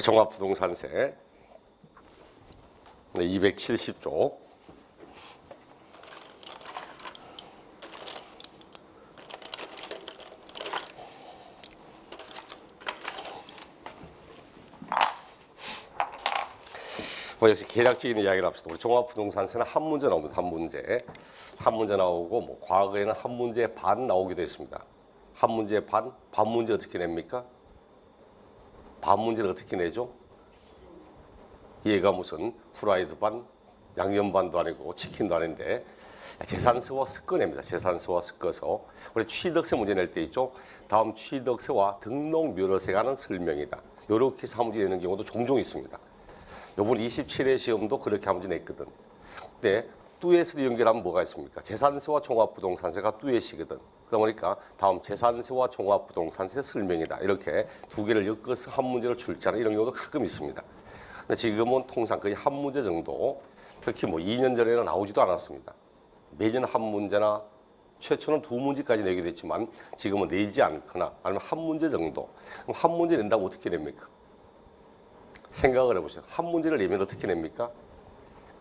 종합부동산세 270조 역시 계략적인 이야기를 합시다. 우리 종합부동산세는 한 문제 나옵니다. 한 문제 나오고 뭐 과거에는 한 문제 반 나오기도 했습니다. 한 문제 반 문제 어떻게 냅니까? 반 문제를 어떻게 내죠? 얘가 무슨 후라이드 반, 양념 반도 아니고 치킨도 아닌데 재산세와 섞어냅니다. 재산세와 섞어서 우리 취득세 문제 낼 때 있죠. 다음 취득세와 등록묘로세가 하는 설명이다. 이렇게 해서 문제 내는 경우도 종종 있습니다. 이번 27회 시험도 그렇게 한 문제 냈거든. 근데 뚜엣으로 연결하면 뭐가 있습니까? 재산세와 종합부동산세가 뚜엣이거든. 그러니까 다음 재산세와 종합부동산세 설명이다. 이렇게 두 개를 엮어서 한 문제를 출제하는 이런 경우도 가끔 있습니다. 근데 지금은 통상 거의 한 문제 정도, 특히 뭐 2년 전에는 나오지도 않았습니다. 매년 한 문제나 최초는 두 문제까지 내게 됐지만 지금은 내지 않거나 아니면 한 문제 정도. 그럼 한 문제 낸다면 어떻게 냅니까? 생각을 해보세요. 한 문제를 내면 어떻게 냅니까?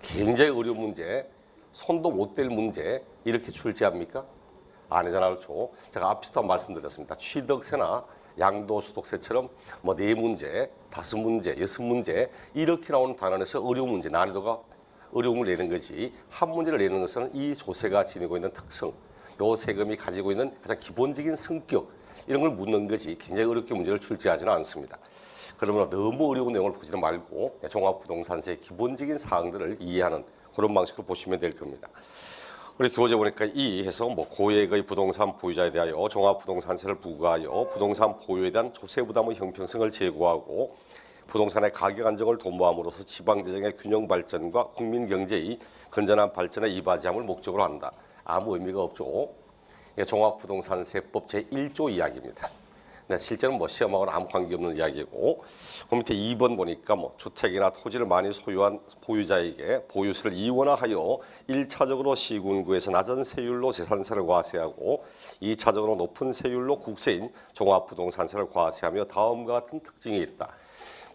굉장히 어려운 문제, 손도 못 댈 문제 이렇게 출제합니까? 아니잖아요. 그렇죠? 제가 앞에서도 말씀드렸습니다. 취득세나 양도소득세처럼 뭐 4문제, 5문제, 6문제 이렇게 나오는 단원에서 어려운 문제, 난이도가 어려움을 내는 거지 한 문제를 내는 것은 이 조세가 지니고 있는 특성, 요 세금이 가지고 있는 가장 기본적인 성격 이런 걸 묻는 거지 굉장히 어렵게 문제를 출제하지는 않습니다. 그러면 너무 어려운 내용을 보지는 말고 종합부동산세의 기본적인 사항들을 이해하는 그런 방식으로 보시면 될 겁니다. 우리 교재 보니까 이 해서 뭐 고액의 부동산 보유자에 대하여 종합부동산세를 부과하여 부동산 보유에 대한 조세 부담의 형평성을 제고하고 부동산의 가격 안정을 도모함으로써 지방 재정의 균형 발전과 국민 경제의 건전한 발전에 이바지함을 목적으로 한다. 아무 의미가 없죠. 종합부동산세법 제1조 이야기입니다. 네, 실제는 뭐 시험하고는 아무 관계없는 이야기고, 그 밑에 2번 보니까 뭐 주택이나 토지를 많이 소유한 보유자에게 보유세를 이원화하여 1차적으로 시군구에서 낮은 세율로 재산세를 과세하고 2차적으로 높은 세율로 국세인 종합부동산세를 과세하며 다음과 같은 특징이 있다.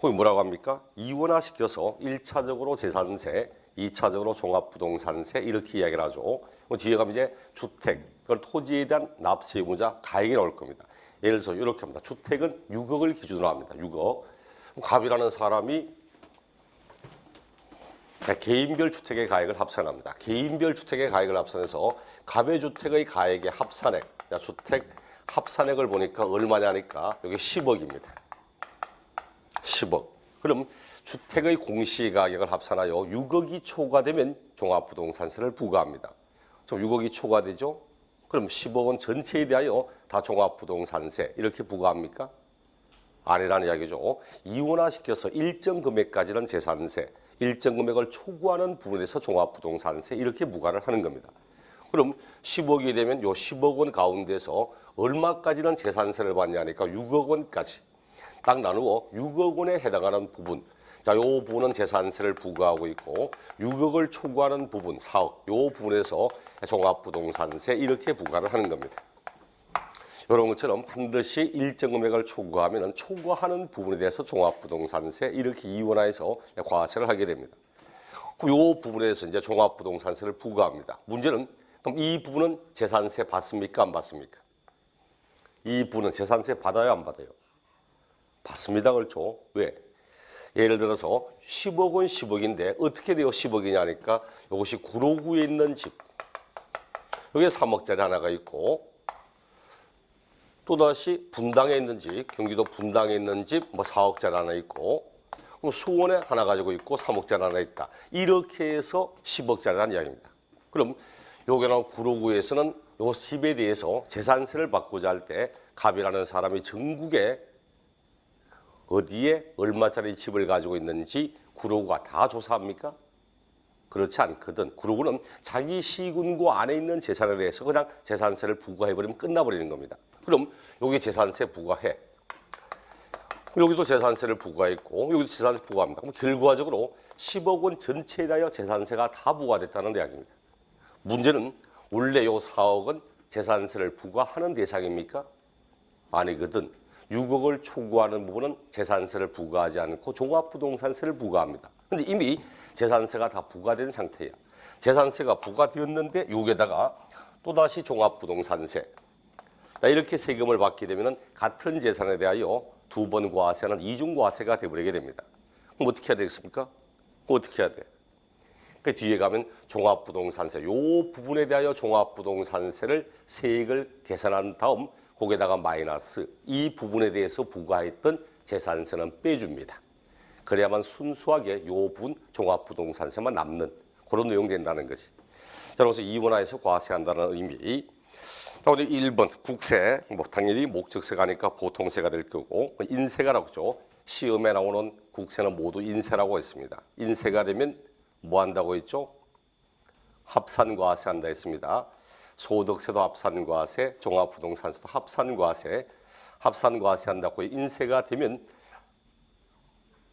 거기 뭐라고 합니까? 이원화시켜서 1차적으로 재산세, 2차적으로 종합부동산세 이렇게 이야기를 하죠. 뒤에 가면 이제 주택, 그걸 토지에 대한 납세 의무자 가액이 나올 겁니다. 예를 들어서 이렇게 합니다. 주택은 6억을 기준으로 합니다. 6억. 갑이라는 사람이 개인별 주택의 가액을 합산합니다. 개인별 주택의 가액을 합산해서 갑의 주택의 가액의 합산액, 주택 합산액을 보니까 얼마냐니까 여기 10억입니다. 10억. 그럼 주택의 공시가격을 합산하여 6억이 초과되면 종합부동산세를 부과합니다. 그럼 6억이 초과되죠? 그럼 10억원 전체에 대하여 다 종합부동산세 이렇게 부과합니까? 아니라는 이야기죠. 이원화시켜서 일정 금액까지는 재산세, 일정 금액을 초과하는 부분에서 종합부동산세 이렇게 부과를 하는 겁니다. 그럼 10억이 되면 요 10억원 가운데서 얼마까지는 재산세를 받냐니까 6억원까지 딱 나누어 6억원에 해당하는 부분, 자, 요 부분은 재산세를 부과하고 있고 6억을 초과하는 부분, 4억, 요 부분에서 종합부동산세 이렇게 부과를 하는 겁니다. 이런 것처럼 반드시 일정 금액을 초과하면 초과하는 부분에 대해서 종합부동산세 이렇게 이원화해서 과세를 하게 됩니다. 그럼 요 부분에서 이제 종합부동산세를 부과합니다. 문제는 그럼 이 부분은 재산세 받습니까? 안 받습니까? 이 부분은 재산세 받아요? 안 받아요? 받습니다. 그렇죠? 왜? 예를 들어서 10억은 10억인데 어떻게 돼요 10억이냐니까 이것이 구로구에 있는 집 여기에 3억짜리 하나가 있고 또다시 분당에 있는 집 경기도 분당에 있는 집 뭐 4억짜리 하나 있고 그럼 수원에 하나 가지고 있고 3억짜리 하나 있다 이렇게 해서 10억짜리라는 이야기입니다. 그럼 여기는 구로구에서는 이 집에 대해서 재산세를 받고자 할 때 갑이라는 사람이 전국에 어디에 얼마짜리 집을 가지고 있는지 구로구가 다 조사합니까? 그렇지 않거든. 구로구는 자기 시군구 안에 있는 재산에 대해서 그냥 재산세를 부과해버리면 끝나버리는 겁니다. 그럼 여기 재산세 부과해. 여기도 재산세를 부과했고 여기도 재산세 부과합니다. 그럼 결과적으로 10억원 전체에 대하여 재산세가 다 부과됐다는 이야기입니다. 문제는 원래 요 4억은 재산세를 부과하는 대상입니까? 아니거든. 6억을 초과하는 부분은 재산세를 부과하지 않고 종합부동산세를 부과합니다. 근데 이미 재산세가 다 부과된 상태야. 재산세가 부과되었는데 6에다가 또다시 종합부동산세. 이렇게 세금을 받게 되면 같은 재산에 대하여 두 번 과세는 이중과세가 되어버리게 됩니다. 그럼 어떻게 해야 되겠습니까? 어떻게 해야 돼? 그 뒤에 가면 종합부동산세, 요 부분에 대하여 종합부동산세를 세액을 계산한 다음 거기에다가 마이너스 이 부분에 대해서 부과했던 재산세는 빼줍니다. 그래야만 순수하게 요 부분 종합부동산세만 남는 그런 내용이 된다는 거지. 자, 그래서 이원화해서 과세한다는 의미. 자, 오늘 1번 국세, 뭐 당연히 목적세가 아니까 보통세가 될 거고 인세가라고 하죠. 시험에 나오는 국세는 모두 인세라고 했습니다. 인세가 되면 뭐 한다고 했죠? 합산과세 한다 했습니다. 소득세도 합산과세, 종합부동산세도 합산과세, 합산과세 한다고 인세가 되면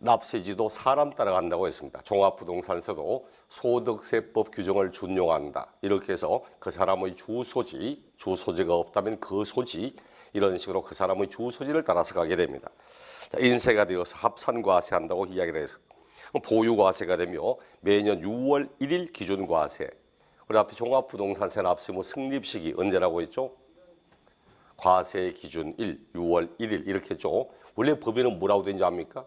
납세지도 사람 따라간다고 했습니다. 종합부동산세도 소득세법 규정을 준용한다. 이렇게 해서 그 사람의 주소지가 없다면 그 소지, 이런 식으로 그 사람의 주소지를 따라서 가게 됩니다. 자, 인세가 되어서 합산과세 한다고 이야기를 해서 보유과세가 되며 매년 6월 1일 기준과세. 우리 앞에 종합부동산세 납세 승립시기 언제라고 했죠? 과세 기준 6월 1일 이렇게 했죠. 원래 법에는 뭐라고 되는지 압니까?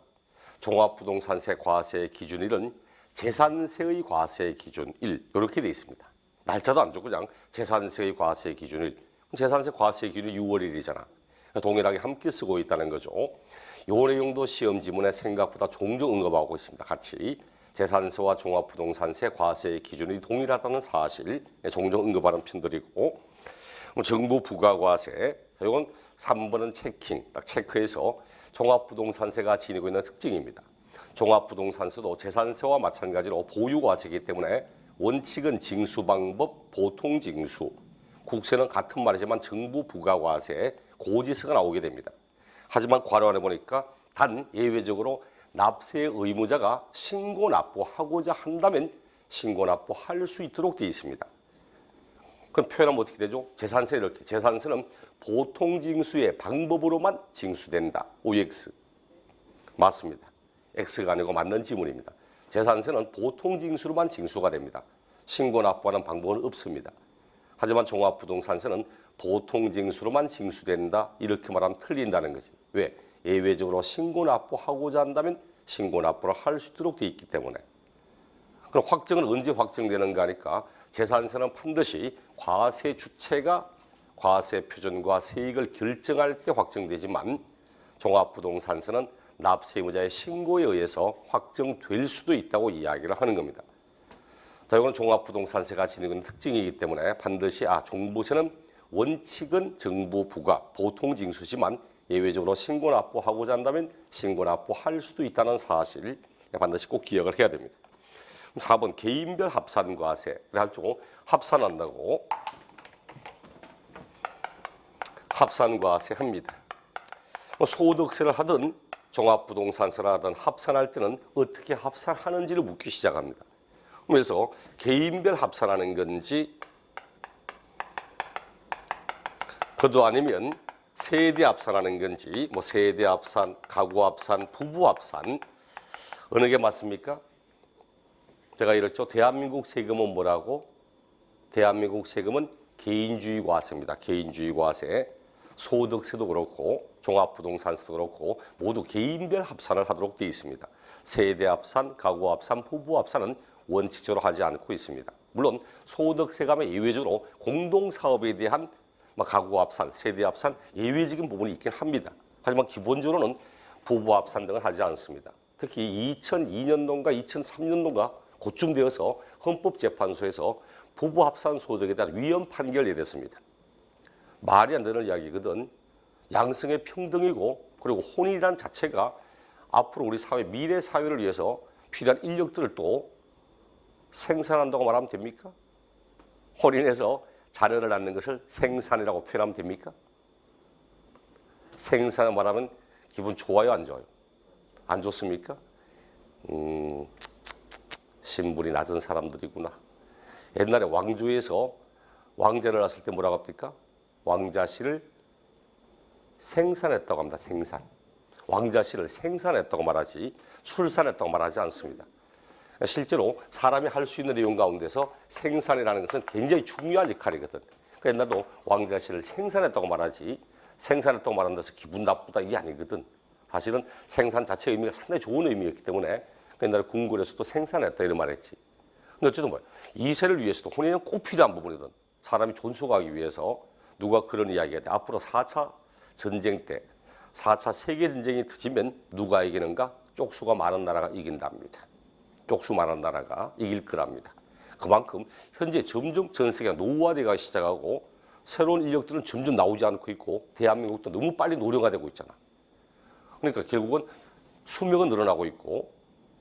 종합부동산세 과세 기준일은 재산세의 과세 기준일 이렇게 돼 있습니다. 날짜도 안 주고 그냥 재산세의 과세 기준일. 재산세 과세 기준이 6월 1일이잖아. 동일하게 함께 쓰고 있다는 거죠. 요 내용도 시험 지문에 생각보다 종종 언급하고 있습니다. 같이 재산세와 종합부동산세 과세 기준이 동일하다는 사실 종종 언급하는 편들이고 정부 부가과세 이건 3번은 체킹 딱 체크해서 종합부동산세가 지니고 있는 특징입니다. 종합부동산세도 재산세와 마찬가지로 보유과세이기 때문에 원칙은 징수방법 보통징수 국세는 같은 말이지만 정부 부가과세 고지서가 나오게 됩니다. 하지만 괄호 안에 보니까 단 예외적으로 납세 의무자가 신고 납부하고자 한다면 신고 납부할 수 있도록 되어 있습니다. 그럼 표현하면 어떻게 되죠? 재산세 이렇게. 재산세는 보통 징수의 방법으로만 징수된다. OX. 맞습니다. X가 아니고 맞는 지문입니다. 재산세는 보통 징수로만 징수가 됩니다. 신고 납부하는 방법은 없습니다. 하지만 종합부동산세는 보통 징수로만 징수된다. 이렇게 말하면 틀린다는 거지. 왜? 예외적으로 신고 납부하고자 한다면 신고 납부를 할 수 있도록 되어 있기 때문에. 그럼 확정은 언제 확정되는가 하니까 재산세는 반드시 과세 주체가 과세 표준과 세액을 결정할 때 확정되지만 종합부동산세는 납세 의무자의 신고에 의해서 확정될 수도 있다고 이야기를 하는 겁니다. 자, 이건 종합부동산세가 지니고 있는 특징이기 때문에 반드시 종부세는 원칙은 정부 부과 보통 징수지만 예외적으로 신고 납부하고자 한다면 신고 납부할 수도 있다는 사실 반드시 꼭 기억을 해야 됩니다. 4번 개인별 합산과세. 그래가지고 합산한다고 합산과세 합니다. 소득세를 하든 종합부동산세를 하든 합산할 때는 어떻게 합산하는지를 묻기 시작합니다. 그래서 개인별 합산하는 건지 그도 아니면 세대 합산하는 건지 뭐 세대 합산, 가구 합산, 부부 합산 어느 게 맞습니까? 제가 이랬죠. 대한민국 세금은 뭐라고? 대한민국 세금은 개인주의 과세입니다. 개인주의 과세. 소득세도 그렇고 종합부동산세도 그렇고 모두 개인별 합산을 하도록 되어 있습니다. 세대 합산, 가구 합산, 부부 합산은 원칙적으로 하지 않고 있습니다. 물론 소득세 가면 예외적으로 공동사업에 대한 가구 합산, 세대 합산 예외적인 부분이 있긴 합니다. 하지만 기본적으로는 부부 합산 등을 하지 않습니다. 특히 2002년도인가 2003년도인가 그쯤 되어서 헌법재판소에서 부부 합산 소득에 대한 위헌 판결을 내렸습니다. 말이 안 되는 이야기거든. 양성의 평등이고 그리고 혼인이란 자체가 앞으로 우리 사회 미래 사회를 위해서 필요한 인력들을 또 생산한다고 말하면 됩니까? 혼인해서 자녀를 낳는 것을 생산이라고 표현하면 됩니까? 생산을 말하면 기분 좋아요, 안 좋아요? 안 좋습니까? 신분이 낮은 사람들이구나. 옛날에 왕조에서 왕자를 낳았을 때 뭐라고 합니까? 왕자씨를 생산했다고 합니다. 생산. 왕자실을 생산했다고 말하지 출산했다고 말하지 않습니다. 실제로 사람이 할 수 있는 내용 가운데서 생산이라는 것은 굉장히 중요한 역할이거든. 그러니까 옛날도 왕자실을 생산했다고 말하지 생산했다고 말한다고 해서 기분 나쁘다 이게 아니거든. 사실은 생산 자체의 의미가 상당히 좋은 의미였기 때문에 옛날에 궁궐에서도 생산했다 이런 말했지. 근데 어쨌든 뭐야. 이세를 위해서도 혼인은 꼭 필요한 부분이든 사람이 존속하기 위해서 누가 그런 이야기가 돼. 앞으로 4차 전쟁 때 4차 세계전쟁이 터지면 누가 이기는가? 쪽수가 많은 나라가 이긴답니다. 쪽수 많은 나라가 이길 거랍니다. 그만큼 현재 점점 전 세계가 노후화되기 시작하고 새로운 인력들은 점점 나오지 않고 있고 대한민국도 너무 빨리 노령화되고 있잖아. 그러니까 결국은 수명은 늘어나고 있고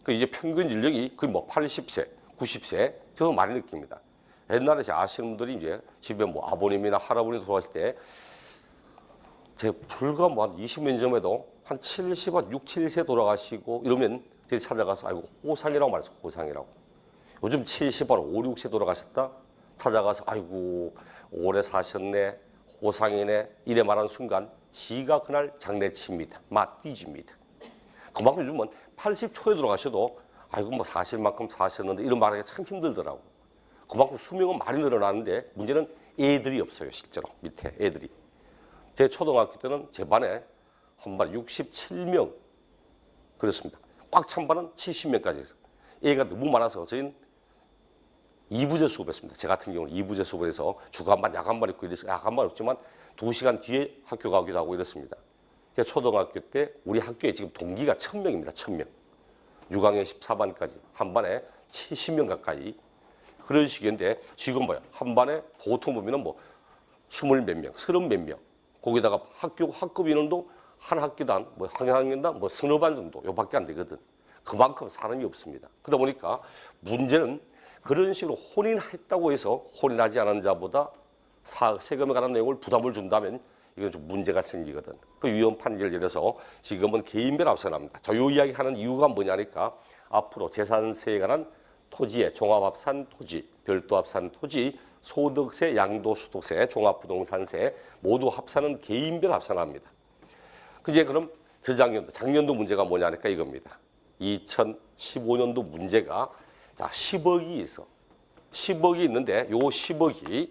이제 평균 연령이 거의 뭐 80세, 90세 저도 많이 느낍니다. 옛날에 아시는 분들이 이제 집에 뭐 아버님이나 할아버님 돌아가실 때 제 불과 뭐 한 20년 전에도 한 70, 한 6, 7세 돌아가시고 이러면 저희 찾아가서 아이고 호상이라고 말했어. 호상이라고. 요즘 70, 한 5, 6세 돌아가셨다 찾아가서 아이고 오래 사셨네. 호상이네. 이래 말하는 순간 지가 그날 장례칩니다. 막 뒤집니다. 그만큼 요즘은 80초에 돌아가셔도 아이고 뭐 사실 만큼 사셨는데 이런 말하기가 참 힘들더라고. 그만큼 수명은 많이 늘어나는데 문제는 애들이 없어요. 실제로 밑에 애들이. 제 초등학교 때는 제 반에 한 반 67명 그렇습니다. 꽉 찬 반은 70명까지 해서 애가 너무 많아서 저희는 2부제 수업했습니다. 제 같은 경우는 2부제 수업을 해서 주간반, 야간반 있고 이래서 야간반 없지만 2시간 뒤에 학교 가기도 하고 이랬습니다. 제 초등학교 때 우리 학교에 지금 동기가 1000명입니다. 1000명. 6학년 14반까지 한 반에 70명 가까이 그런 식인데 지금 뭐야 한 반에 보통 보면은 뭐 20몇 명, 30몇 명 거기다가 학급 인원도 한 학기당 뭐 한 학년당 뭐 서너 반 정도 요밖에 안 되거든. 그만큼 사람이 없습니다. 그러다 보니까 문제는 그런 식으로 혼인했다고 해서 혼인하지 않은 자보다 세금에 관한 내용을 부담을 준다면 이건 좀 문제가 생기거든. 그 위헌 판결에 대해서 지금은 개인별 앞서납니다. 자, 요 이야기 하는 이유가 뭐냐니까 앞으로 재산세에 관한 토지의 종합합산 토지, 별도합산 토지, 소득세, 양도소득세, 종합부동산세 모두 합산은 개인별 합산합니다. 그제 그럼 작년도 문제가 뭐냐니까 이겁니다. 2015년도 문제가 자 10억이 있어. 10억이 있는데 요 10억이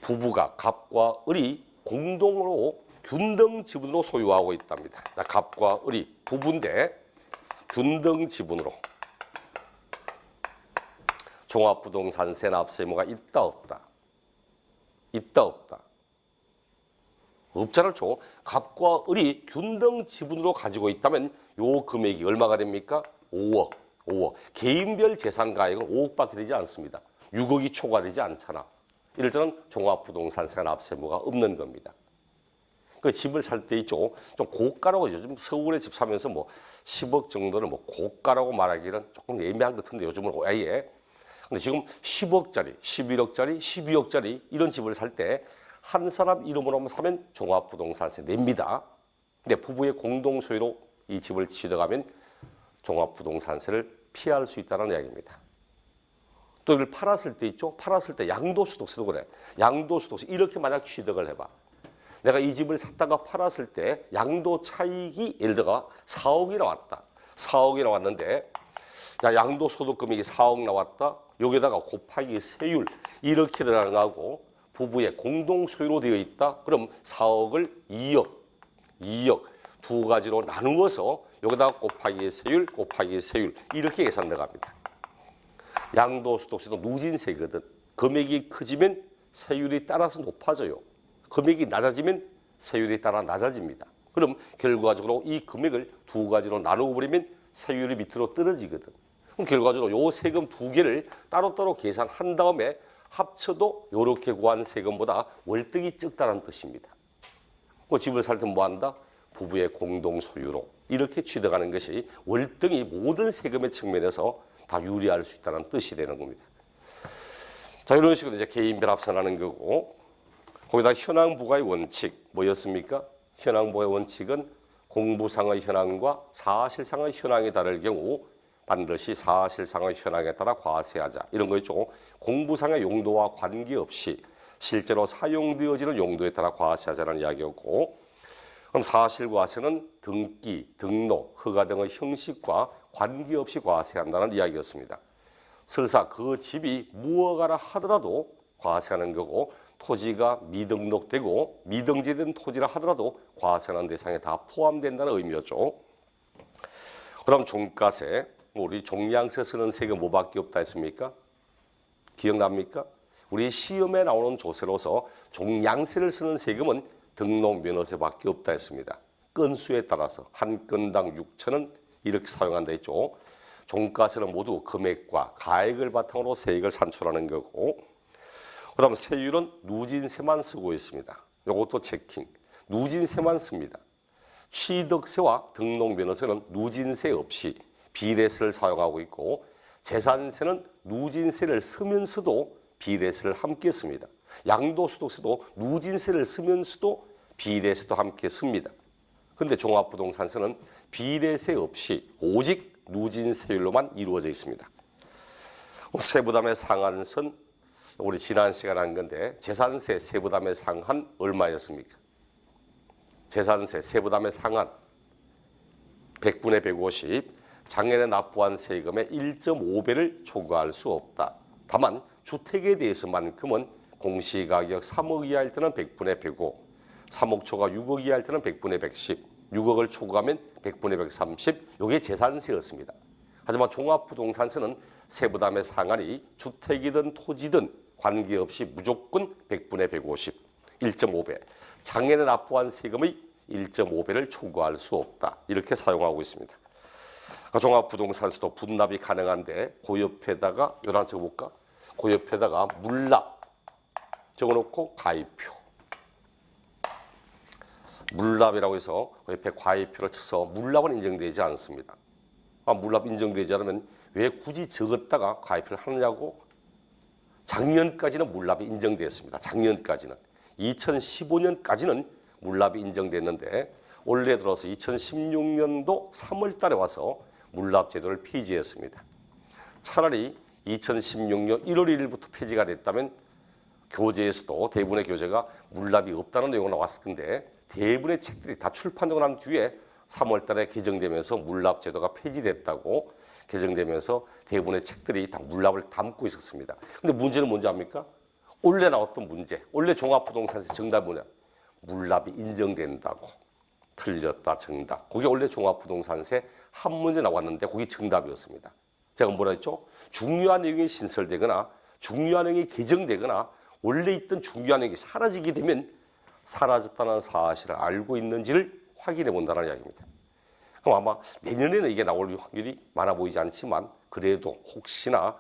부부가 갑과 을이 공동으로 균등 지분으로 소유하고 있답니다. 갑과 을이 부부인데 균등 지분으로 종합부동산세 납세 의무가 있다 없다. 있다 없다. 없잖아. 갑과 을이 균등 지분으로 가지고 있다면 요 금액이 얼마가 됩니까? 5억. 5억. 개인별 재산 가액은 5억밖에 되지 않습니다. 6억이 초과되지 않잖아. 이럴 때는 종합부동산세 납세 의무가 없는 겁니다. 그 집을 살 때 있죠. 좀 고가라고 요즘 서울에 집 사면서 뭐 10억 정도를 뭐 고가라고 말하기는 조금 애매한 것 같은데 요즘은 아예. 근데 지금 10억짜리, 11억짜리, 12억짜리 이런 집을 살 때 한 사람 이름으로 사면 종합부동산세 냅니다. 근데 부부의 공동 소유로 이 집을 취득하면 종합부동산세를 피할 수 있다는 이야기입니다. 또 이걸 팔았을 때 있죠. 팔았을 때 양도소득세도 그래. 양도소득세 이렇게 만약 취득을 해봐. 내가 이 집을 샀다가 팔았을 때 양도 차익이 예를 들어 4억이 나왔다. 4억이 나왔는데 자, 양도소득 금액이 4억 나왔다. 여기다가 곱하기 세율 이렇게 들어가고 부부의 공동 소유로 되어 있다. 그럼 4억을 2억 두 가지로 나누어서 여기다가 곱하기 세율 이렇게 계산 들어갑니다. 양도소득세도 누진세거든. 금액이 커지면 세율이 따라서 높아져요. 금액이 낮아지면 세율이 따라 낮아집니다. 그럼 결과적으로 이 금액을 두 가지로 나누어 버리면 세율이 밑으로 떨어지거든. 그럼 결과적으로 요 세금 두 개를 따로따로 계산한 다음에 합쳐도 이렇게 구한 세금보다 월등히 적다는 뜻입니다. 그 집을 살 때 뭐 한다? 부부의 공동 소유로 이렇게 취득하는 것이 월등히 모든 세금의 측면에서 다 유리할 수 있다는 뜻이 되는 겁니다. 자, 이런 식으로 이제 개인별 합산하는 거고 거기다 현황부과의 원칙 뭐였습니까? 현황부과의 원칙은 공부상의 현황과 사실상의 현황이 다를 경우 반드시 사실상의 현황에 따라 과세하자 이런 거 있죠. 공부상의 용도와 관계없이 실제로 사용되어지는 용도에 따라 과세하자는 이야기였고, 그럼 사실과세는 등기, 등록, 허가 등의 형식과 관계없이 과세한다는 이야기였습니다. 설사 그 집이 무허가라 하더라도 과세하는 거고, 토지가 미등록되고 미등재된 토지라 하더라도 과세하는 대상에 다 포함된다는 의미였죠. 그다음 종가세, 우리 종량세 쓰는 세금 뭐밖에 없다 했습니까? 기억납니까? 우리 시험에 나오는 조세로서 종량세를 쓰는 세금은 등록면허세밖에 없다 했습니다. 건수에 따라서 한 건당 6,000원 이렇게 사용한다 했죠. 종가세는 모두 금액과 가액을 바탕으로 세액을 산출하는 거고, 그다음 세율은 누진세만 쓰고 있습니다. 이것도 체킹. 누진세만 씁니다. 취득세와 등록면허세는 누진세 없이 비례세를 사용하고 있고, 재산세는 누진세를 쓰면서도 비례세를 함께 씁니다. 양도소득세도 누진세를 쓰면서도 비례세도 함께 씁니다. 그런데 종합부동산세는 비례세 없이 오직 누진세율로만 이루어져 있습니다. 세부담의 상한선, 우리 지난 시간에 한 건데, 재산세 세부담의 상한 얼마였습니까? 재산세 세부담의 상한 100분의 150, 작년에 납부한 세금의 1.5배를 초과할 수 없다. 다만 주택에 대해서만큼은 공시가격 3억 이하일 때는 100분의 105, 3억 초과 6억 이하일 때는 100분의 110, 6억을 초과하면 100분의 130, 이게 재산세였습니다. 하지만 종합부동산세는 세부담의 상한이 주택이든 토지든 관계없이 무조건 100분의 150, 1.5배, 작년에 납부한 세금의 1.5배를 초과할 수 없다. 이렇게 사용하고 있습니다. 종합부동산세도 분납이 가능한데, 그 옆에다가 이거 하나 적어볼까? 그 옆에다가 물납 적어놓고 가입표. 물납이라고 해서 그 옆에 가입표를 쳐서 물납은 인정되지 않습니다. 물납 인정되지 않으면 왜 굳이 적었다가 가입표를 하느냐고. 작년까지는 물납이 인정됐습니다. 작년까지는. 2015년까지는 물납이 인정됐는데, 올해 들어서 2016년도 3월 달에 와서 물납 제도를 폐지했습니다. 차라리 2016년 1월 1일부터 폐지가 됐다면 교재에서도 대부분의 교재가 물납이 없다는 내용이 나왔을 텐데, 대부분의 책들이 다 출판되고 난 뒤에 3월 달에 개정되면서 물납 제도가 폐지됐다고 개정되면서 대부분의 책들이 다 물납을 담고 있었습니다. 근데 문제는 뭔지 압니까? 원래 나왔던 문제, 원래 종합부동산세 정답이 뭐냐? 물납이 인정된다고. 틀렸다, 정답. 그게 원래 종합부동산세 한 문제 나왔는데 그게 정답이었습니다. 제가 뭐라 했죠? 중요한 내용이 신설되거나 중요한 내용이 개정되거나 원래 있던 중요한 내용이 사라지게 되면 사라졌다는 사실을 알고 있는지를 확인해 본다는 이야기입니다. 그럼 아마 내년에는 이게 나올 확률이 많아 보이지 않지만, 그래도 혹시나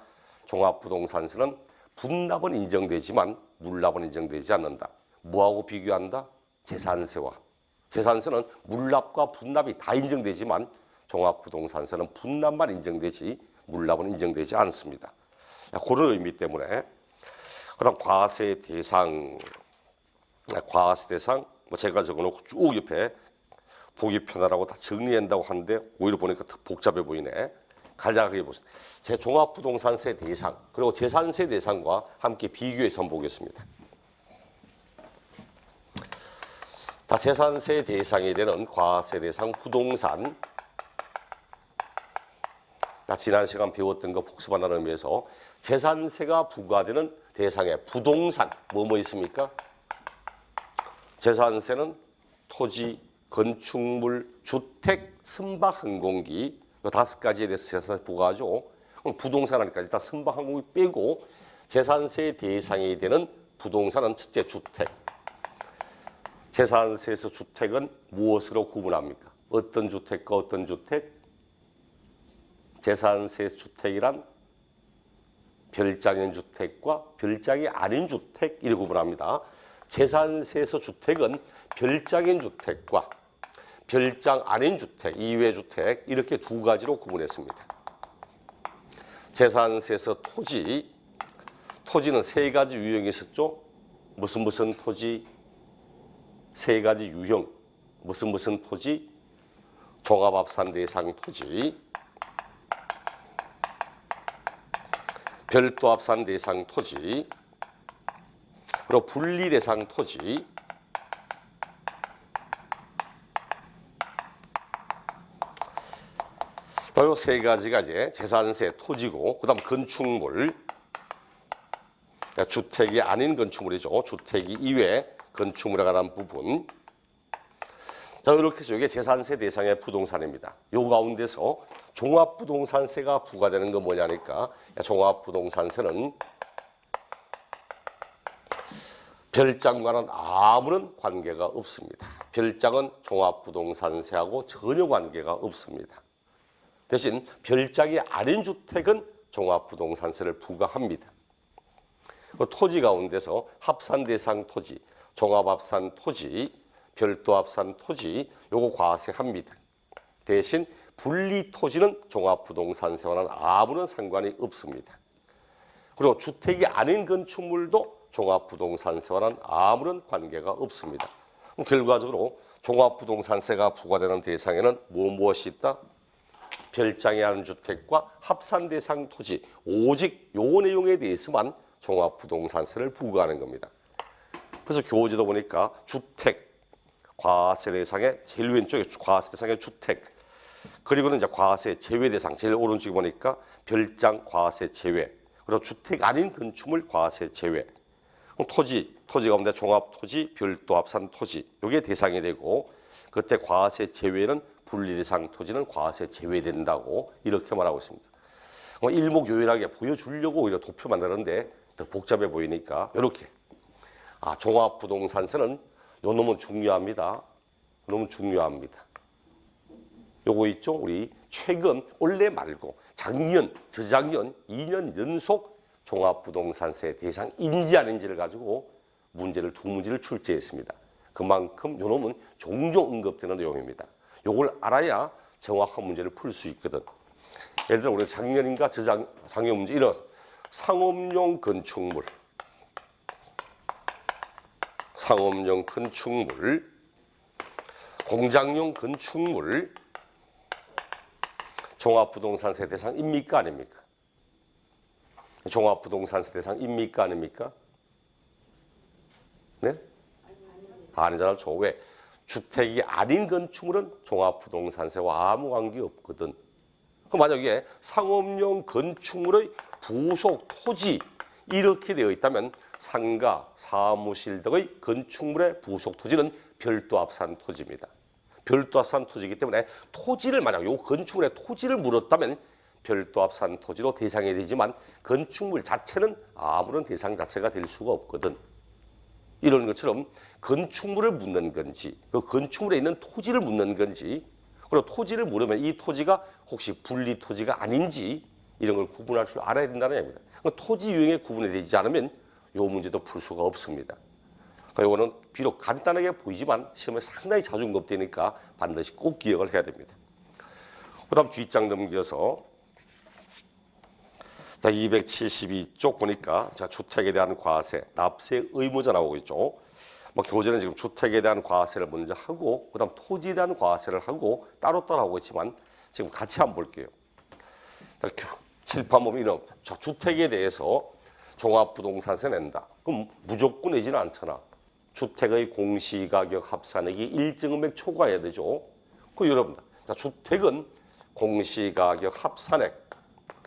종합부동산세는 분납은 인정되지만 물납은 인정되지 않는다. 뭐하고 비교한다? 재산세와. 재산세는 물납과 분납이 다 인정되지만 종합부동산세는 분납만 인정되지 물납은 인정되지 않습니다. 그런 의미 때문에. 그다음 과세 대상, 뭐 제가 적어놓고 쭉 옆에 보기 편하라고 다 정리한다고 하는데 오히려 보니까 더 복잡해 보이네. 간략하게 보세요. 제 종합부동산세 대상 그리고 재산세 대상과 함께 비교해서 한번 보겠습니다. 다 재산세 대상이 되는 과세 대상 부동산. 지난 시간 배웠던 거 복습한다는 의미에서 재산세가 부과되는 대상의 부동산 뭐뭐 있습니까? 재산세는 토지, 건축물, 주택, 선박, 항공기 이 5가지에 대해서 재산세 부과하죠. 그럼 부동산 하니까 일단 선박, 항공기 빼고 재산세 대상이 되는 부동산은 첫째 주택. 재산세에서 주택은 무엇으로 구분합니까? 어떤 주택과 어떤 주택? 재산세 주택이란 별장인 주택과 별장이 아닌 주택 이렇게 구분합니다. 재산세에서 주택은 별장인 주택과 별장 아닌 주택, 이외 주택 이렇게 두 가지로 구분했습니다. 재산세에서 토지는 세 가지 유형이 있었죠. 무슨 토지? 세 가지 유형. 무슨 토지? 종합합산 대상 토지, 별도 합산 대상 토지, 그리고 분리대상 토지, 이 세 가지가 이제 재산세, 토지고, 그다음 건축물, 주택이 아닌 건축물이죠. 주택이 이외 건축물에 관한 부분. 자, 이렇게 해서 이게 재산세 대상의 부동산입니다. 요 가운데서 종합부동산세가 부과되는 건 뭐냐니까, 종합부동산세는 별장과는 아무런 관계가 없습니다. 별장은 종합부동산세하고 전혀 관계가 없습니다. 대신 별장이 아닌 주택은 종합부동산세를 부과합니다. 토지 가운데서 합산 대상 토지, 종합합산 토지, 별도합산 토지 요거 과세합니다. 대신 분리 토지는 종합부동산세와는 아무런 상관이 없습니다. 그리고 주택이 아닌 건축물도 종합부동산세와는 아무런 관계가 없습니다. 결과적으로 종합부동산세가 부과되는 대상에는 무엇이 있다? 별장이 아닌 주택과 합산 대상 토지, 오직 요 내용에 대해서만 종합부동산세를 부과하는 겁니다. 그래서 교재도 보니까 주택, 과세 대상의 제일 왼쪽에 과세 대상의 주택, 그리고는 이제 과세 제외 대상, 제일 오른쪽에 보니까 별장 과세 제외, 그리고 주택 아닌 건축물 과세 제외. 토지 가운데 종합토지, 별도합산 토지, 이게 대상이 되고, 그때 과세 제외는 분리대상 토지는 과세 제외된다고 이렇게 말하고 있습니다. 일목요연하게 보여주려고 오히려 도표 만드는데 더 복잡해 보이니까 이렇게. 종합부동산세는 요 놈은 중요합니다. 너무 중요합니다. 요거 있죠? 우리 최근 올해 말고 작년, 저작년 2년 연속 종합부동산세 대상 인지 아닌지를 가지고 문제를 두 문제를 출제했습니다. 그만큼 요 놈은 종종 언급되는 내용입니다. 요걸 알아야 정확한 문제를 풀 수 있거든. 예를 들어 우리가 작년인가 작년 문제 이런 상업용 건축물, 공장용 건축물, 종합부동산세 대상입니까 아닙니까? 종합부동산세 대상입니까 아닙니까? 네? 아니잖아. 왜? 주택이 아닌 건축물은 종합부동산세와 아무 관계 없거든. 만약에 상업용 건축물의 부속 토지 이렇게 되어 있다면 상가, 사무실 등의 건축물의 부속 토지는 별도합산 토지입니다. 별도합산 토지이기 때문에 토지를 만약 요 건축물의 토지를 물었다면 별도합산 토지로 대상이 되지만 건축물 자체는 아무런 대상 자체가 될 수가 없거든. 이런 것처럼 건축물을 묻는 건지, 그 건축물에 있는 토지를 묻는 건지, 그리고 토지를 물으면 이 토지가 혹시 분리 토지가 아닌지 이런 걸 구분할 줄 알아야 된다는 얘기입니다. 토지 유형에 구분이 되지 않으면 이 문제도 풀 수가 없습니다. 이거는 비록 간단하게 보이지만 시험에 상당히 자주 언급되니까 반드시 꼭 기억을 해야 됩니다. 그다음 뒷장 넘겨서 272쪽 보니까 주택에 대한 과세, 납세 의무자 나오고 있죠. 교재는 지금 주택에 대한 과세를 먼저 하고 그다음 토지에 대한 과세를 하고 따로따로 하고 있지만 지금 같이 한번 볼게요. 칠판 보면 이런 주택에 대해서 종합부동산세 낸다. 그럼 무조건 내지는 않잖아. 주택의 공시가격 합산액이 일정 금액 초과해야 되죠. 여러분들, 주택은 공시가격 합산액,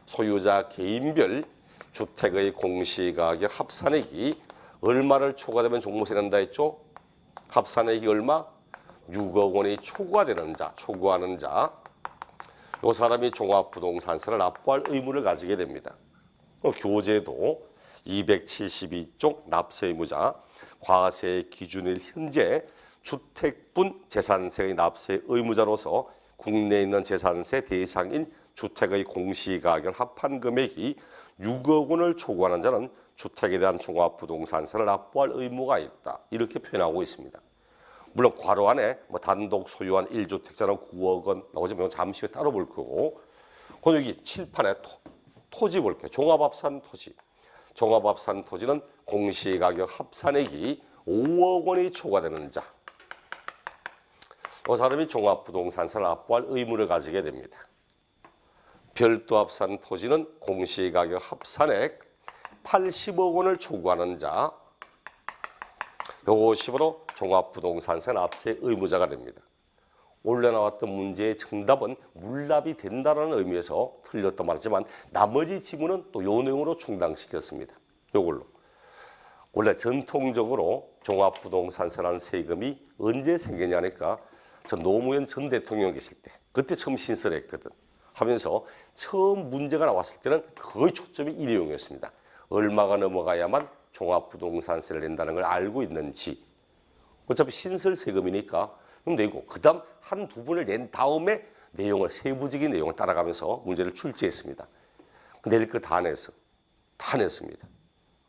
소유자 개인별 주택의 공시가격 합산액이 얼마를 초과되면 종부세 낸다 했죠? 합산액이 얼마? 6억 원이 초과되는 자, 초과하는 자. 이 사람이 종합부동산세를 납부할 의무를 가지게 됩니다. 교재도 272쪽 납세 의무자, 과세의 기준일 현재 주택분 재산세의 납세 의무자로서 국내에 있는 재산세 대상인 주택의 공시가격 합한 금액이 6억 원을 초과하는 자는 주택에 대한 종합부동산세를 납부할 의무가 있다. 이렇게 표현하고 있습니다. 물론 괄호 안에 단독 소유한 1주택자는 9억 원 나오지만 잠시 후에 따로 볼 거고, 그럼 여기 칠판에 토지 볼게요. 종합합산 토지. 종합합산 토지는 공시가격 합산액이 5억 원이 초과되는 자. 이 사람이 종합부동산세를 납부할 의무를 가지게 됩니다. 별도합산 토지는 공시가격 합산액 80억 원을 초과하는 자. 이것이 바로 종합부동산세 납세 의무자가 됩니다. 원래 나왔던 문제의 정답은 물납이 된다는 의미에서 틀렸다 말하지만 나머지 지문은 또 요 내용으로 충당시켰습니다. 요걸로. 원래 전통적으로 종합부동산세라는 세금이 언제 생기냐니까 전 노무현 전 대통령 계실 때 그때 처음 신설했거든. 하면서 처음 문제가 나왔을 때는 거의 초점이 이 내용이었습니다. 얼마가 넘어가야만 종합부동산세를 낸다는 걸 알고 있는지. 어차피 신설 세금이니까 그럼 내고 그다음 한 부분을 낸 다음에 내용을 세부적인 내용을 따라가면서 문제를 출제했습니다. 낼 거 다 냈어. 다 냈습니다.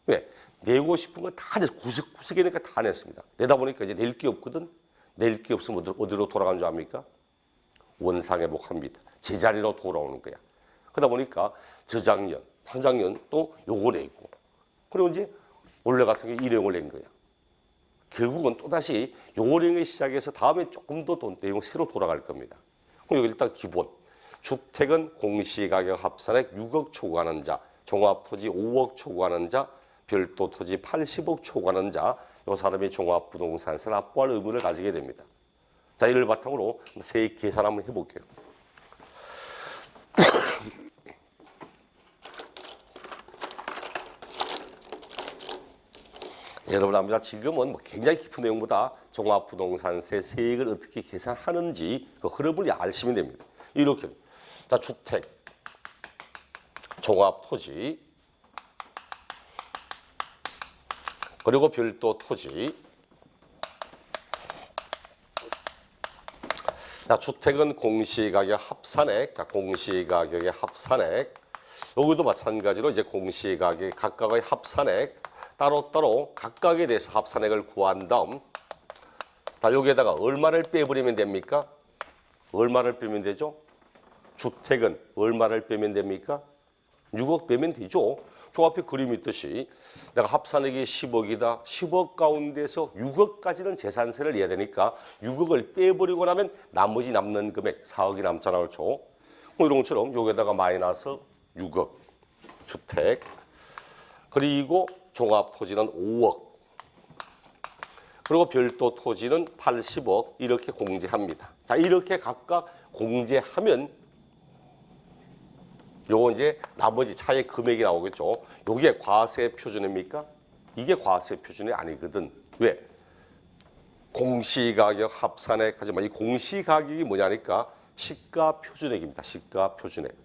왜? 내고 싶은 거 다 냈어. 구석구석이니까 다 냈습니다. 내다 보니까 이제 낼 게 없거든. 낼 게 없으면 어디로 돌아간 줄 압니까? 원상회복합니다. 제자리로 돌아오는 거야. 그러다 보니까 저작년, 선작년 또 요거 내고 그리고 이제 원래 같은 게 이 내용을 낸 거야. 결국은 또다시 요령의 시작해서 다음에 조금 더 내용 새로 돌아갈 겁니다. 그럼 여기 일단 기본. 주택은 공시가격 합산액 6억 초과하는 자, 종합토지 5억 초과하는 자, 별도 토지 80억 초과하는 자, 이 사람이 종합부동산세 납부할 의무를 가지게 됩니다. 자, 이를 바탕으로 세액 계산 한번 해볼게요. 여러분 압니다. 지금은 굉장히 깊은 내용보다 종합부동산세 세액을 어떻게 계산하는지 그 흐름을 아시면 됩니다. 이렇게 자, 주택, 종합토지, 그리고 별도 토지. 자, 주택은 공시가격 합산액, 자, 공시가격의 합산액. 여기도 마찬가지로 이제 공시가격 각각의 합산액. 따로따로 각각에 대해서 합산액을 구한 다음 자, 여기에다가 얼마를 빼버리면 됩니까? 얼마를 빼면 되죠? 주택은 얼마를 빼면 됩니까? 6억 빼면 되죠. 저 앞에 그림 있듯이 내가 합산액이 10억이다. 10억 가운데서 6억까지는 재산세를 내야 되니까 6억을 빼버리고 나면 나머지 남는 금액 4억이 남잖아. 그렇죠? 뭐 이런 것처럼 여기에다가 마이너스 6억 주택 그리고 종합토지는 5억 그리고 별도 토지는 80억 이렇게 공제합니다. 자, 이렇게 각각 공제하면 요거 이제 나머지 차액 금액이 나오겠죠. 요게 과세 표준입니까? 이게 과세 표준이 아니거든. 왜? 공시가격 합산액 하지만 이 공시가격이 뭐냐니까 시가 표준액입니다. 시가 표준액.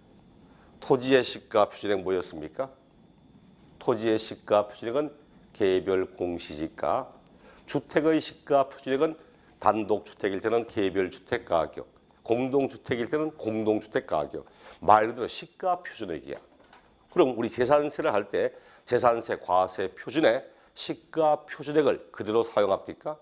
토지의 시가 표준액 뭐였습니까? 토지의 시가 표준액은 개별 공시지가, 주택의 시가 표준액은 단독주택일 때는 개별주택 가격, 공동주택일 때는 공동주택 가격. 말 그대로 시가 표준액이야. 그럼 우리 재산세를 할 때 재산세 과세 표준액, 시가 표준액을 그대로 사용합니까?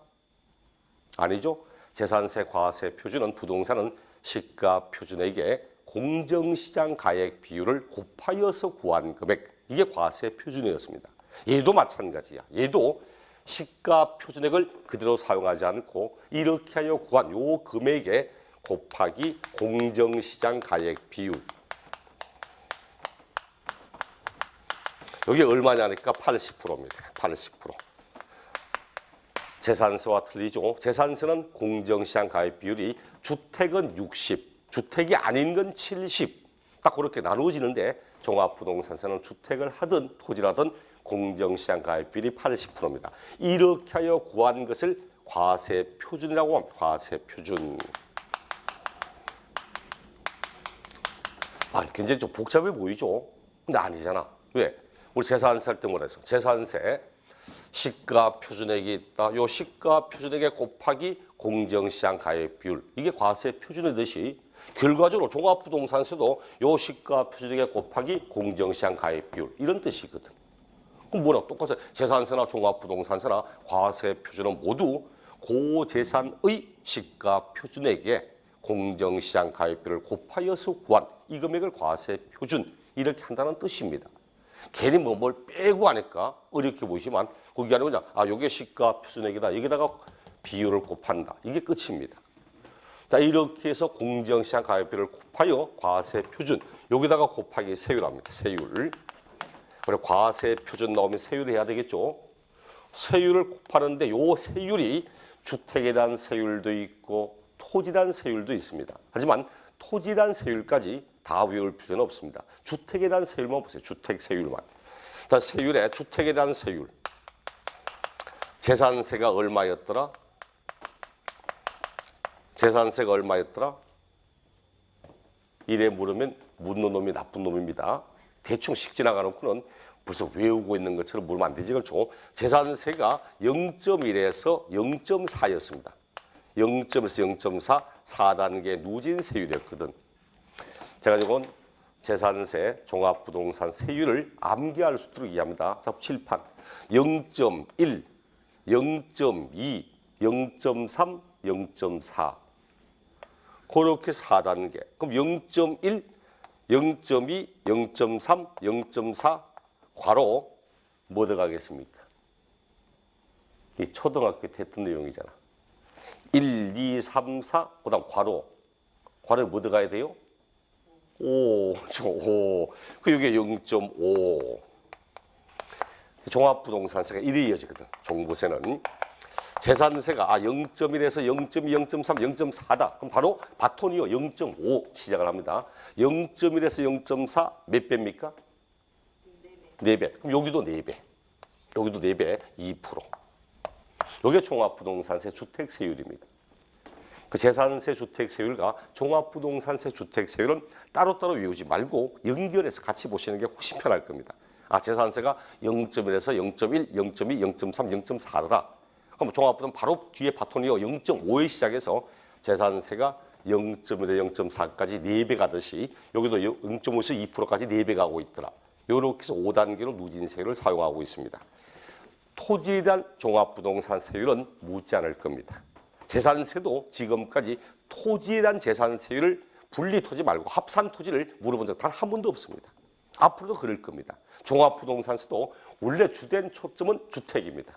아니죠. 재산세 과세 표준은 부동산은 시가 표준액에 공정시장 가액 비율을 곱하여서 구한 금액, 이게 과세 표준이었습니다. 얘도 마찬가지야. 얘도 시가 표준액을 그대로 사용하지 않고 이렇게 하여 구한 요 금액에 곱하기 공정시장 가액 비율. 여기 얼마냐니까 80%입니다. 80%. 재산세와 틀리죠. 재산세는 공정시장 가액 비율이 주택은 60, 주택이 아닌 건 70. 딱 그렇게 나누어지는데 종합부동산세는 주택을 하든 토지라든 공정시장 가액 비율이 80%입니다. 이렇게 하여 구한 것을 과세 표준이라고 합니다. 과세 표준. 굉장히 좀 복잡해 보이죠? 근데 아니잖아. 왜? 우리 재산세 할 때 뭐랬어? 재산세 시가 표준액이 있다. 요 시가 표준액에 곱하기 공정시장 가액 비율. 이게 과세 표준이듯이 결과적으로 종합부동산세도 요 시가 표준액에 곱하기 공정시장 가액 비율 이런 뜻이거든. 그럼 뭐랑 똑같아. 재산세나 종합부동산세나 과세 표준은 모두 고재산의 시가 표준액에 공정시장 가액 비율을 곱하여서 구한 이 금액을 과세 표준 이렇게 한다는 뜻입니다. 괜히 뭘 빼고 하니까 어렵게 보시면 그게 아니고 그냥 요게 시가 표준액이다. 여기다가 비율을 곱한다. 이게 끝입니다. 자, 이렇게 해서 공정시장 가액 비율을 곱하여 과세 표준 여기다가 곱하기 세율합니다. 세율. 그리고 과세 표준 나오면 세율을 해야 되겠죠. 세율을 곱하는데 요 세율이 주택에 대한 세율도 있고 토지에 대한 세율도 있습니다. 하지만 토지에 대한 세율까지 다 외울 필요는 없습니다. 주택에 대한 세율만 보세요. 주택 세율만. 자, 세율에 주택에 대한 세율. 재산세가 얼마였더라? 재산세가 얼마였더라? 이래 물으면 묻는 놈이 나쁜 놈입니다. 대충 씩 지나가놓고는 벌써 외우고 있는 것처럼 물으면 안 되지, 그렇죠? 재산세가 0.1에서 0.4였습니다. 0.1에서 0.4, 4단계 누진세율이었거든. 제가 이건 재산세, 종합부동산 세율을 암기할 수 있도록 이해합니다. 자, 칠판. 0.1, 0.2, 0.3, 0.4. 그렇게 4단계. 그럼 0.1, 0.2, 0.3, 0.4 괄호 뭐 들어가겠습니까? 이 초등학교 때 했던 내용이잖아. 1, 2, 3, 4, 그 다음 괄호에 뭐 들어가야 돼요? 5, 5. 그 이게 0.5. 종합부동산세가 이래 이어지거든. 종부세는. 재산세가 0.1에서 0.2, 0.3, 0.4다. 그럼 바로 바톤이요. 0.5 시작을 합니다. 0.1에서 0.4 몇 배입니까? 4배. 그럼 여기도 4배. 여기도 4배, 2%. 이게 종합부동산세 주택세율입니다. 그 재산세 주택세율과 종합부동산세 주택세율은 따로따로 외우지 말고 연결해서 같이 보시는 게 훨씬 편할 겁니다. 재산세가 0.1에서 0.1, 0.2, 0.3, 0.4더라. 그럼 종합부동산 바로 뒤에 바톤이요. 0.5에 시작해서 재산세가 0.1에서 0.4까지 4배 가듯이 여기도 0.5에서 2%까지 4배 가고 있더라. 이렇게 해서 5단계로 누진세율을 사용하고 있습니다. 토지에 대한 종합부동산 세율은 묻지 않을 겁니다. 재산세도 지금까지 토지에 대한 재산세율을 분리토지 말고 합산토지를 물어본 적 단 한 번도 없습니다. 앞으로도 그럴 겁니다. 종합부동산세도 원래 주된 초점은 주택입니다.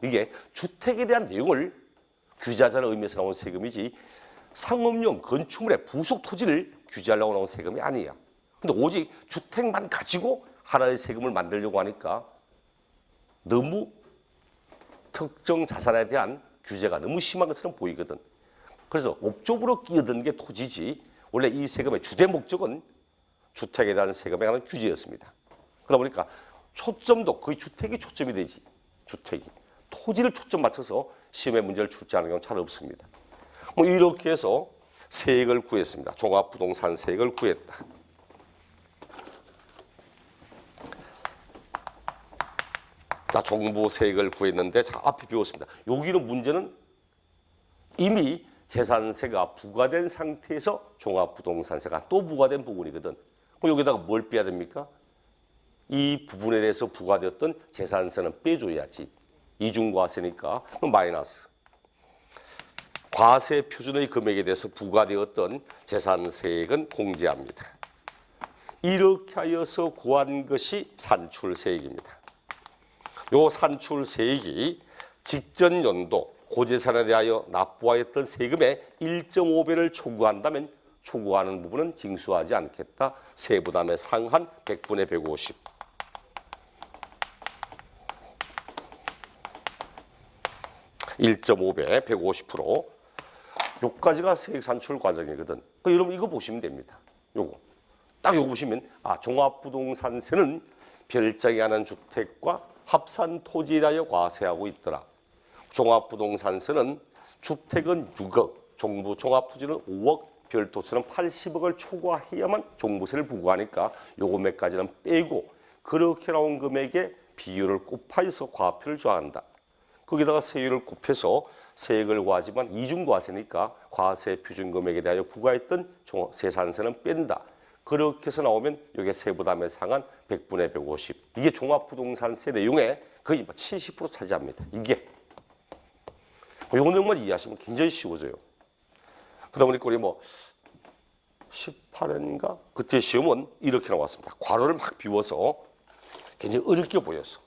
이게 주택에 대한 내용을 규제하자는 의미에서 나온 세금이지 상업용 건축물의 부속 토지를 규제하려고 나온 세금이 아니에요. 근데 오직 주택만 가지고 하나의 세금을 만들려고 하니까 너무 특정 자산에 대한 규제가 너무 심한 것처럼 보이거든. 그래서 옵조부로 끼어든 게 토지지 원래 이 세금의 주된 목적은 주택에 대한 세금에 관한 규제였습니다. 그러다 보니까 초점도 거의 주택이 초점이 되지. 주택이. 토지를 초점 맞춰서 시험에 문제를 출제하는 경우는 잘 없습니다. 뭐 이렇게 해서 세액을 구했습니다. 종합부동산 세액을 구했다. 자, 종부세액을 구했는데 자, 앞에 배웠습니다. 여기는 문제는 이미 재산세가 부과된 상태에서 종합부동산세가 또 부과된 부분이거든. 그럼 여기다가 뭘 빼야 됩니까? 이 부분에 대해서 부과되었던 재산세는 빼줘야지. 이중과세니까 그럼 마이너스. 과세 표준의 금액에 대해서 부과되었던 재산세액은 공제합니다. 이렇게 하여서 구한 것이 산출세액입니다. 요 산출세액이 직전 연도 고재산에 대하여 납부하였던 세금의 1.5배를 초과한다면 초과하는 부분은 징수하지 않겠다. 세부담의 상한 100분의 150. (1.5배) 150%. 요까지가 세액 산출 과정이거든. 여러분 이거 보시면 됩니다. 요거 딱 요거 보시면 종합부동산세는 별장에 하는 주택과 합산 토지에 대하여 과세하고 있더라. 종합부동산세는 주택은 6억, 종부 종합토지는 5억, 별도세는 80억을 초과해야만 종부세를 부과하니까 요 금액까지는 빼고 그렇게 나온 금액의 비율을 곱하여서 과표를 조합한다. 거기다가 세율을 곱해서 세액을 과하지만 이중과세니까 과세 표준금액에 대하여 부과했던 재산세는 뺀다. 그렇게 해서 나오면 이게 세부담의 상한 100분의 150. 이게 종합부동산세 내용의 거의 70% 차지합니다. 이게. 이 내용만 이해하시면 굉장히 쉬워져요. 그러다 보니까 우리 18회인가? 그때 시험은 이렇게 나왔습니다. 괄호를 막 비워서 굉장히 어렵게 보였어.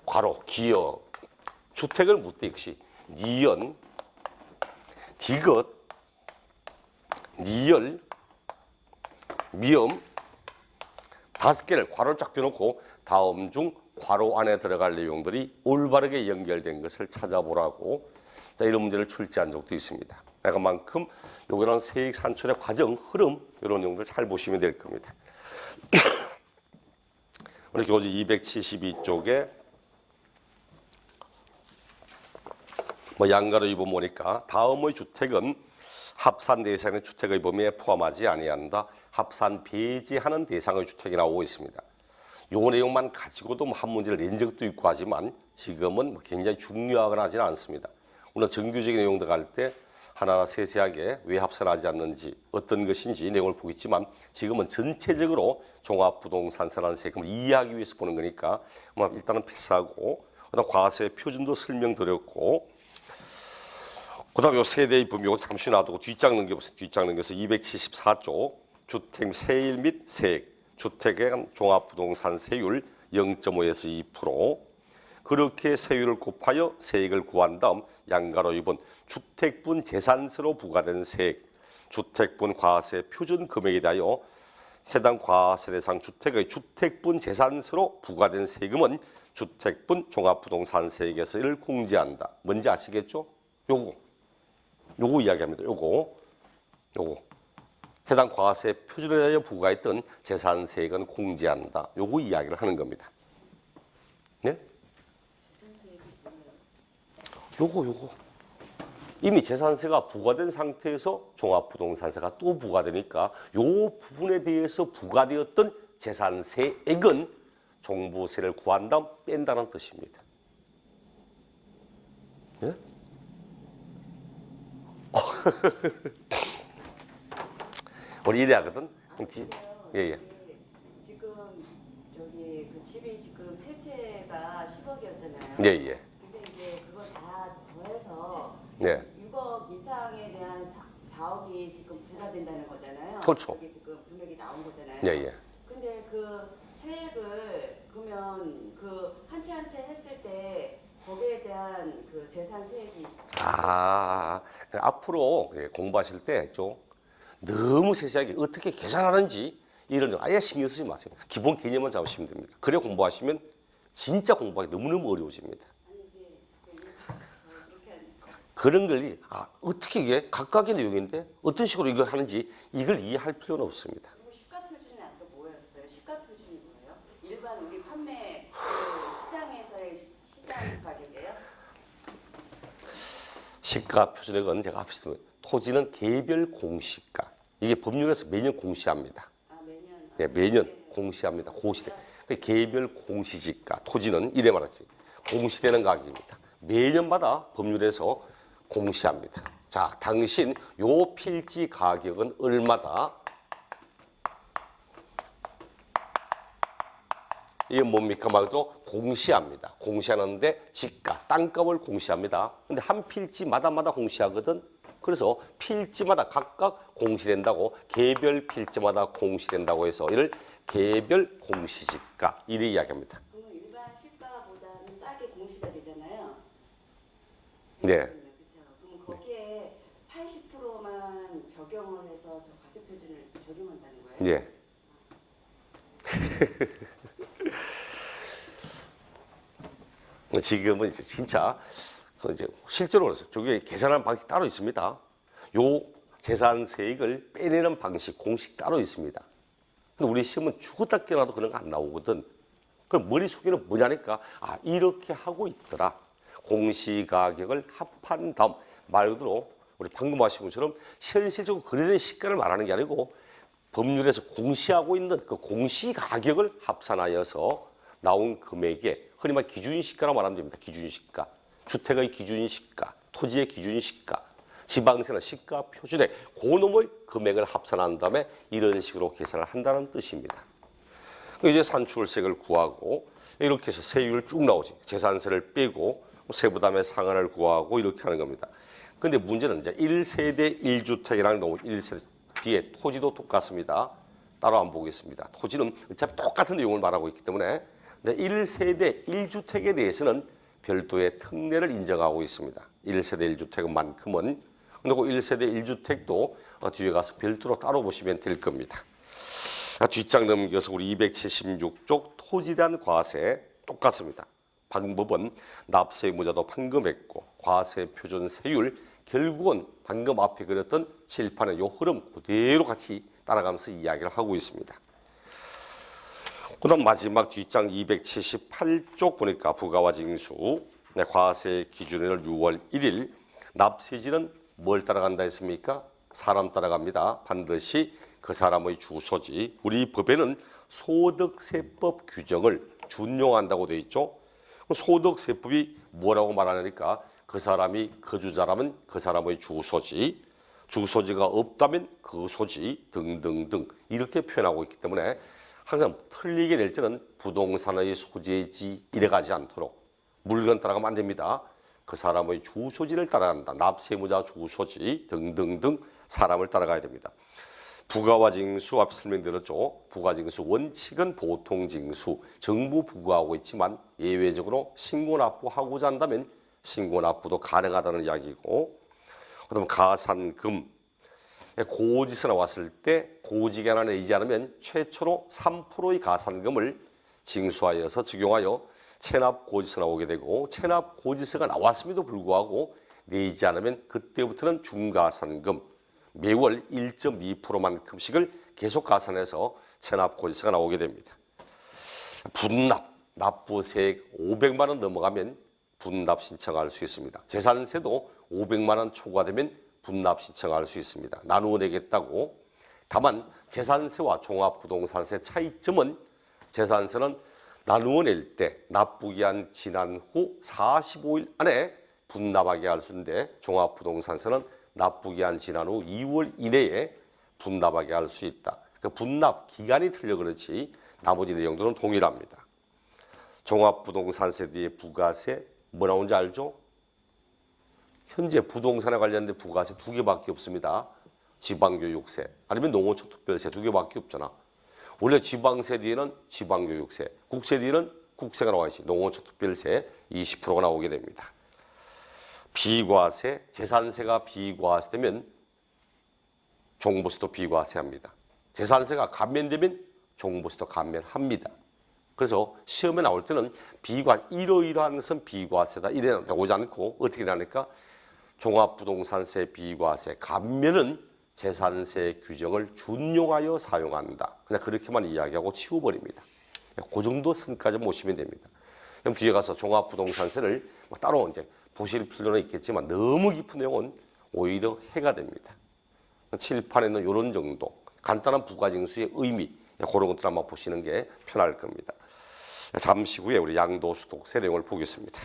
괄호, 기역, 주택을 묻되 역시 니연, 디귿, 니열, 미음 5개를 괄호를 쫙 펴놓고 다음 중 괄호 안에 들어갈 내용들이 올바르게 연결된 것을 찾아보라고 자, 이런 문제를 출제한 적도 있습니다. 그만큼 요거랑 세액 산출의 과정, 흐름 이런 내용들 잘 보시면 될 겁니다. 우리 교재 272쪽에 양가로 입어 보니까 다음의 주택은 합산 대상의 주택의 범위에 포함하지 아니한다. 합산 배제하는 대상의 주택이 나오고 있습니다. 요 내용만 가지고도 한 문제를 낸 적도 있고 하지만 지금은 굉장히 중요하거나 하지는 않습니다. 물론 정규적인 내용들 할 때 하나하나 세세하게 왜 합산하지 않는지 어떤 것인지 내용을 보겠지만 지금은 전체적으로 종합부동산세라는 세금을 이해하기 위해서 보는 거니까 일단은 패스하고 그다음 과세 표준도 설명드렸고 그다음 요 세대의 범위 잠시 놔두고 뒷장 넘겨보세요. 뒷장 넘겨서 274쪽 주택 세일 및 세액 주택에 대한 종합부동산세율 0.5에서 2% 그렇게 세율을 곱하여 세액을 구한 다음 양가로 입은 주택분 재산세로 부과된 세액, 주택분 과세 표준 금액에 대하여 해당 과세 대상 주택의 주택분 재산세로 부과된 세금은 주택분 종합부동산세액에서 이를 공제한다. 뭔지 아시겠죠? 요거 이야기합니다. 요거 해당 과세 표준에 대하여 부과했던 재산세액은 공제한다. 요거 이야기를 하는 겁니다. 네? 요거 이미 재산세가 부과된 상태에서 종합부동산세가 또 부과되니까 요 부분에 대해서 부과되었던 재산세액은 종부세를 구한 다음 뺀다는 뜻입니다. 네? 우리 이래 하거든. 예. 지금 저기 그 집이 지금 세 채가 10억이었잖아요. 예. 근데 이제 그거 다 더해서 네. 6억 이상에 대한 4억이 지금 부과된다는 거잖아요. 그렇죠. 여기 지금 금액이 나온 거잖아요. 예. 근데 그 세액을 그러면 그 한 채 한 채 했을 때 거기에 대한 그 재산세액이 앞으로 공부하실 때 좀 너무 세세하게 어떻게 계산하는지 이런 거 아예 신경 쓰지 마세요. 기본 개념만 잡으시면 됩니다. 그래 공부하시면 진짜 공부하기 너무너무 어려워집니다. 아니 이게 자꾸 읽어서 이렇게 하니까 그런 걸 어떻게 이게 각각의 내용인데 어떤 식으로 이걸 하는지 이걸 이해할 필요는 없습니다. 그리고 시가 표준이 아까 뭐였어요? 시가 표준이 뭐예요? 일반 우리 판매 그 시장에서의 시장 가격이에요? 시가 표준액은 제가 앞에서 토지는 개별 공시가 이게 법률에서 매년 공시합니다. 매년. 네, 매년 공시합니다. 고시돼. 개별 공시지가 토지는 이래 말하지 공시되는 가격입니다. 매년마다 법률에서 공시합니다. 자, 당신 요 필지 가격은 얼마다? 이게 뭡니까? 말도 공시합니다. 공시하는데 지가, 땅값을 공시합니다. 근데 한 필지마다 공시하거든. 그래서 필지마다 각각 공시된다고 개별 필지마다 공시된다고 해서 이를 개별 공시지가 이렇게 이야기합니다. 그러면 일반 시가보다는 싸게 공시가 되잖아요. 네. 그렇죠. 그럼 거기에 80%만 적용을 해서 저 과세 표준을 적용한다는 거예요? 네. 지금은 이제 진짜 이제 실제로 그래서 저게 계산하는 방식이 따로 있습니다. 요 재산세액을 빼내는 방식, 공식 따로 있습니다. 근데 우리 시험은 죽었다 깨어나도 그런 거 안 나오거든. 그럼 머릿속에는 뭐냐니까 이렇게 하고 있더라. 공시가격을 합한 다음 말 그대로 우리 방금 하신 것처럼 현실적으로 거래된 시가를 말하는 게 아니고 법률에서 공시하고 있는 그 공시가격을 합산하여서 나온 금액에 흔히 말 기준시가라고 말하면 됩니다. 기준시가. 주택의 기준시가, 토지의 기준시가, 지방세나 시가 표준액, 그놈의 금액을 합산한 다음에 이런 식으로 계산을 한다는 뜻입니다. 이제 산출세액을 구하고 이렇게 해서 세율 쭉 나오지. 재산세를 빼고 세부담의 상한을 구하고 이렇게 하는 겁니다. 근데 문제는 이제 1세대 1주택이라는 거 1세대 뒤에 토지도 똑같습니다. 따로 안 보겠습니다. 토지는 어차피 똑같은 내용을 말하고 있기 때문에 근데 1세대 1주택에 대해서는 별도의 특례를 인정하고 있습니다. 1세대 1주택만큼은. 근데 그 1세대 1주택도 뒤에 가서 별도로 따로 보시면 될 겁니다. 뒷장 넘겨서 우리 276쪽 토지에 대한 과세 똑같습니다. 방법은 납세 의무자도 판금했고 과세 표준 세율 결국은 방금 앞에 그렸던 칠판의 요 흐름 그대로 같이 따라가면서 이야기를 하고 있습니다. 그다음 마지막 뒷장 278쪽 보니까 부가와 징수 과세 기준일 6월 1일 납세지는 뭘 따라간다 했습니까? 사람 따라갑니다. 반드시 그 사람의 주소지. 우리 법에는 소득세법 규정을 준용한다고 되어 있죠. 소득세법이 뭐라고 말하니까 그 사람이 거주자라면 그 사람의 주소지, 주소지가 없다면 그 소지 등등등 이렇게 표현하고 있기 때문에 항상 틀리게 될 때는 부동산의 소재지 이래 가지 않도록 물건 따라가면 안 됩니다. 그 사람의 주소지를 따라간다. 납세의무자 주소지 등등등 사람을 따라가야 됩니다. 부가와 징수 앞에 설명드렸죠. 부가징수 원칙은 보통징수, 정부 부과하고 있지만 예외적으로 신고납부하고자 한다면 신고납부도 가능하다는 이야기고, 그다음 가산금 고지서 나왔을 때 고지기한을 내지 않으면 최초로 3%의 가산금을 징수하여서 적용하여 체납 고지서 나오게 되고, 체납 고지서가 나왔음에도 불구하고 내지 않으면 그때부터는 중가산금 매월 1.2%만큼씩을 계속 가산해서 체납 고지서가 나오게 됩니다. 분납, 납부세액 500만 원 넘어가면 분납 신청할 수 있습니다. 재산세도 500만 원 초과되면 분납 신청할 수 있습니다. 나누어 내겠다고. 다만 재산세와 종합부동산세 차이점은 재산세는 나누어 낼 때 납부기한 지난 후 45일 안에 분납하게 할 수 있는데 종합부동산세는 납부기한 지난 후 2월 이내에 분납하게 할 수 있다. 그러니까 분납 기간이 틀려 그렇지 나머지 내용들은 동일합니다. 종합부동산세 뒤에 부가세 뭐 나오는지 알죠? 현재 부동산에 관련된 부가세 두 개밖에 없습니다. 지방교육세 아니면 농어촌특별세 두 개밖에 없잖아. 원래 지방세 뒤에는 지방교육세, 국세 뒤에는 국세가 나와야지. 농어촌특별세 20%가 나오게 됩니다. 비과세, 재산세가 비과세되면 종부세도 비과세합니다. 재산세가 감면되면 종부세도 감면합니다. 그래서 시험에 나올 때는 이러이러한 것은 비과세다 이래 나오지 않고 어떻게 나니까 종합부동산세 비과세 감면은 재산세 규정을 준용하여 사용한다. 그냥 그렇게만 이야기하고 치워버립니다. 그 정도 선까지 보시면 됩니다. 그럼 뒤에 가서 종합부동산세를 따로 이제 보실 필요는 있겠지만 너무 깊은 내용은 오히려 해가 됩니다. 칠판에는 이런 정도 간단한 부가징수의 의미 그런 것들 한번 보시는 게 편할 겁니다. 잠시 후에 우리 양도소득세 내용을 보겠습니다.